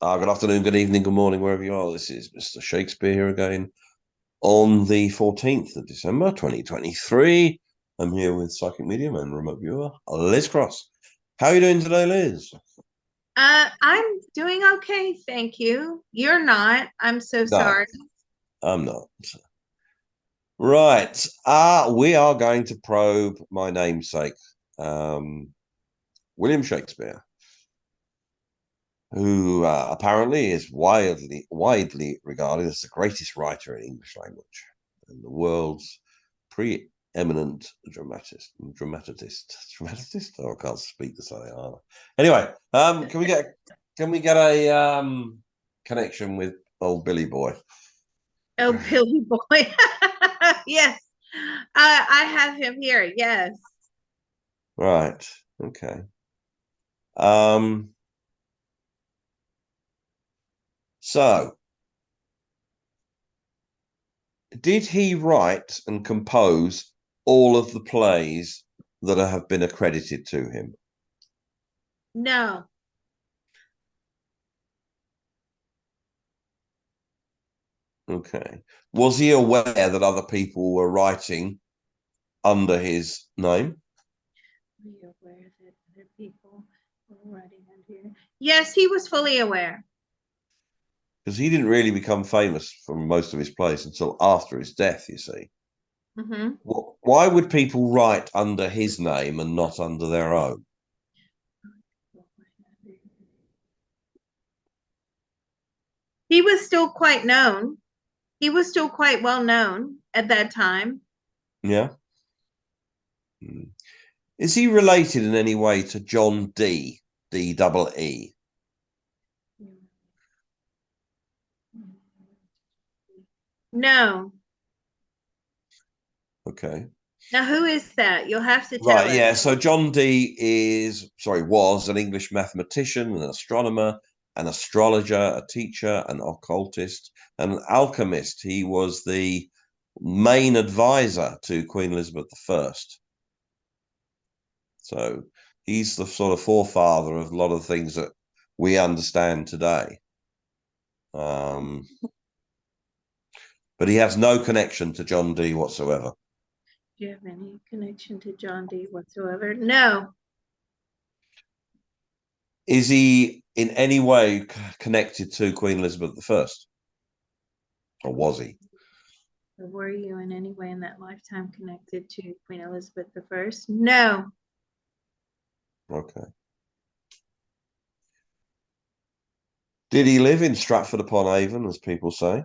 Good afternoon, good evening, good morning, wherever you are. This is Mr. Shakespeare here again on the 14th of December, 2023. I'm here with Psychic Medium and remote viewer, Liz Cross. How are you doing today, Liz? I'm doing okay, thank you. You're not. I'm so sorry. I'm not. Right. We are going to probe my namesake, William Shakespeare, who apparently is widely regarded as the greatest writer in English language and the world's preeminent dramatist. Oh, I can't speak to say either. Anyway, can we get a connection with old Billy Boy? Oh, Billy Boy. Yes. I have him here. Yes. Right. Okay. So, did he write and compose all of the plays that have been accredited to him? No. Okay. Was he aware that other people were writing under his name? Were you aware that other people were writing under? Yes, he was fully aware. Because he didn't really become famous from most of his plays until after his death, you see. Mm-hmm. Why would people write under his name and not under their own? He was still quite known. He was still quite well known at that time. Yeah. Is he related in any way to John Dee, D-double-E? No. Okay. Now, who is that? You'll have to tell Right, us. yeah. So John Dee was an English mathematician, an astronomer, an astrologer, a teacher, an occultist, and an alchemist. He was the main advisor to Queen Elizabeth I. So he's the sort of forefather of a lot of things that we understand today. But he has no connection to John Dee whatsoever. Do you have any connection to John Dee whatsoever? No. Is he in any way connected to Queen Elizabeth I? Or was he? Or were you in any way in that lifetime connected to Queen Elizabeth I? No. Okay. Did he live in Stratford upon Avon, as people say?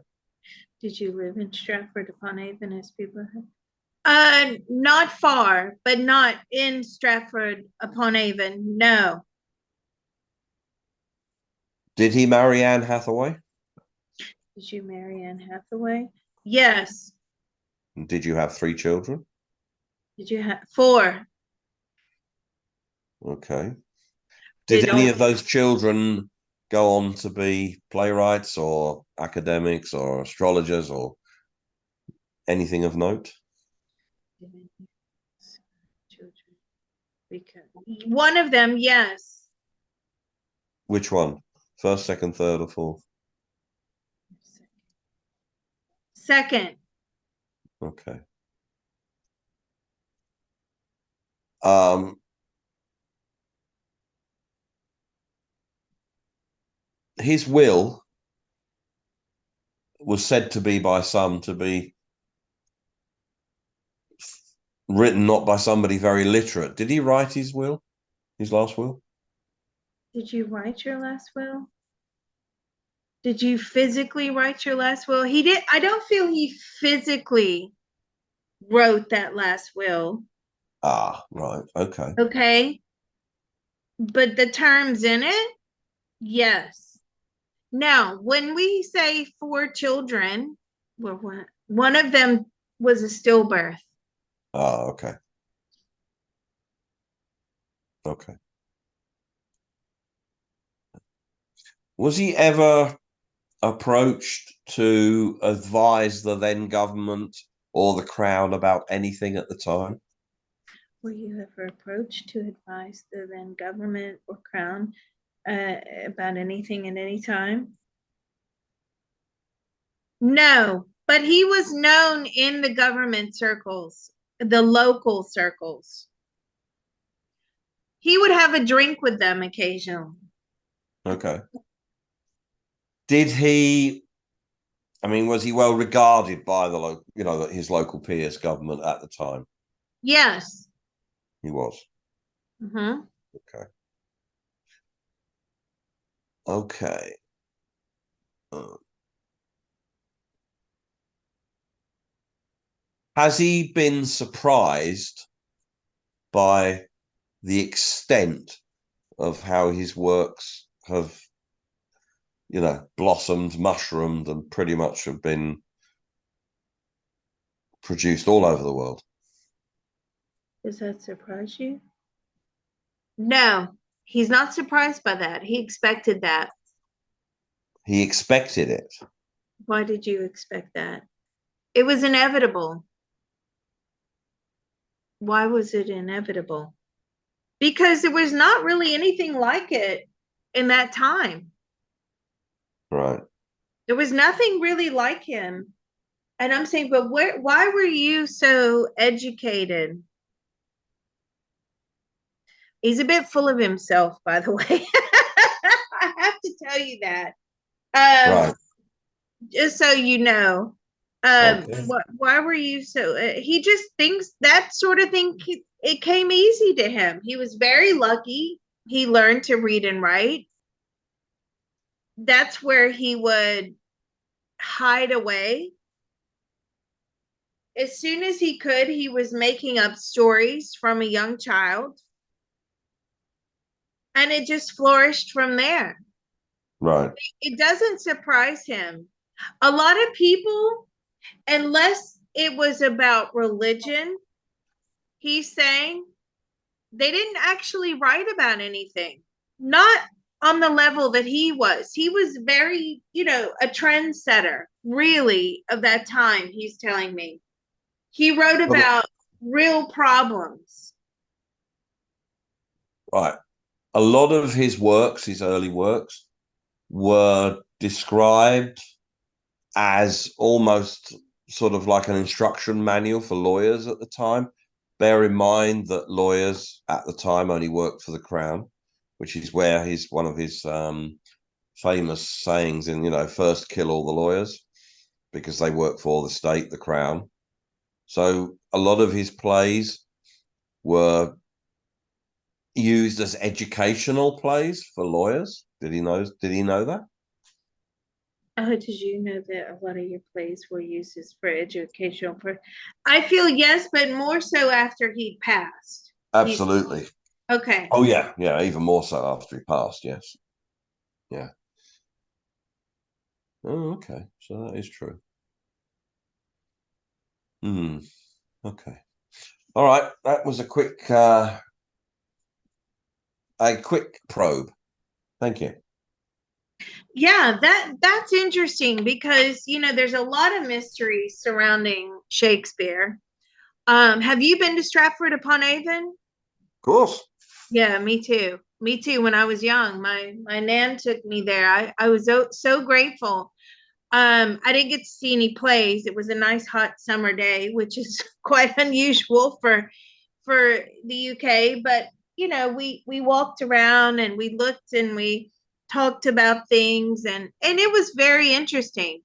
Did you live in Stratford upon Avon, as people have? Not far, but not in Stratford upon Avon. No. Did he marry Anne Hathaway? Did you marry Anne Hathaway? Yes. And did you have 3 children? Did you have 4? Okay. Did any of those children go on to be playwrights or academics or astrologers or anything of note? One of them, yes. Which one? First, second, third, or fourth? Second. Okay. His will was said to be by some to be written not by somebody very literate. Did he write his will? His last will? Did you write your last will? Did you physically write your last will? He did. I don't feel he physically wrote that last will. Ah, right. Okay. Okay. But the terms in it, yes. Now, when we say 4 children, well, one of them was a stillbirth. Ah, okay. Okay. Was he ever approached to advise the then government or the crown about anything at the time? Were you ever approached to advise the then government or crown about anything at any time? No, but he was known in the government circles, the local circles. He would have a drink with them occasionally. Okay. Did he? I mean, was he well regarded by the local, his local peers, government at the time? Yes. He was. Mm-hmm. Okay. Okay. Has he been surprised by the extent of how his works have, blossomed, mushroomed, and pretty much have been produced all over the world? Does that surprise you? No, he's not surprised by that. He expected that. He expected it. Why did you expect that? It was inevitable. Why was it inevitable? Because there was not really anything like it in that time. Right. There was nothing really like him. And I'm saying, but why were you so educated? He's a bit full of himself, by the way. I have to tell you that. Right. Just so you know. Okay. Why were you so? He just thinks that sort of thing. It came easy to him. He was very lucky. He learned to read and write. That's where he would hide away. As soon as he could, he was making up stories from a young child, and it just flourished from there. Right. It doesn't surprise him. A lot of people, unless it was about religion, he's saying they didn't actually write about anything. Not on the level that he was. He was very, a trendsetter, really, of that time, he's telling me. He wrote Well, about real problems. right. A lot of his works, his early works, were described as almost sort of like an instruction manual for lawyers at the time. Bear in mind that lawyers at the time only worked for the crown, which is where one of his famous sayings in, first kill all the lawyers because they work for the state, the crown. So a lot of his plays were used as educational plays for lawyers. Did he know that? Oh, did you know that a lot of your plays were used for educational? I feel yes, but more so after he'd passed. Absolutely. Okay. Oh yeah, yeah, even more so after he passed, yes. Yeah. Oh, okay. So that is true. Hmm. Okay. All right. That was a quick probe. Thank you. Yeah, that's interesting because there's a lot of mystery surrounding Shakespeare. Have you been to Stratford upon Avon? Of course. Yeah, me too. Me too. When I was young, my nan took me there. I was so grateful. I didn't get to see any plays. It was a nice hot summer day, which is quite unusual for the UK. But we walked around and we looked and we talked about things, and it was very interesting.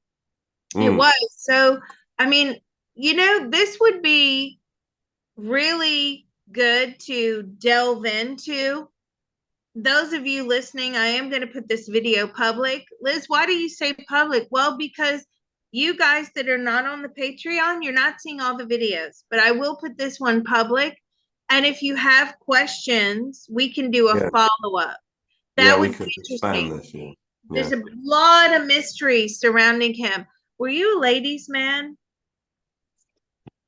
It Mm. was. So, I mean, this would be really good to delve into. Those of you listening, I am going to put this video public. Liz, why do you say public? Well, because you guys that are not on the Patreon, you're not seeing all the videos, but I will put this one public. And if you have questions, we can do a Yeah. follow-up. Yeah, That we would could be expand interesting. this. Yeah. Yeah. There's a lot of mystery surrounding him. Were you a ladies' man?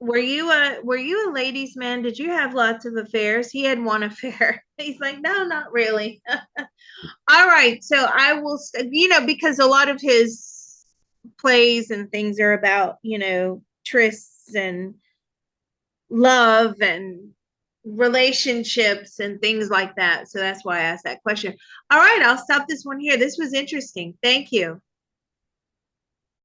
were you a ladies' man? Did you have lots of affairs? He had one affair. He's like, no, not really. All right, so I will, because a lot of his plays and things are about, trysts and love and relationships and things like that. So that's why I asked that question. All right, I'll stop this one here. This was interesting. Thank you.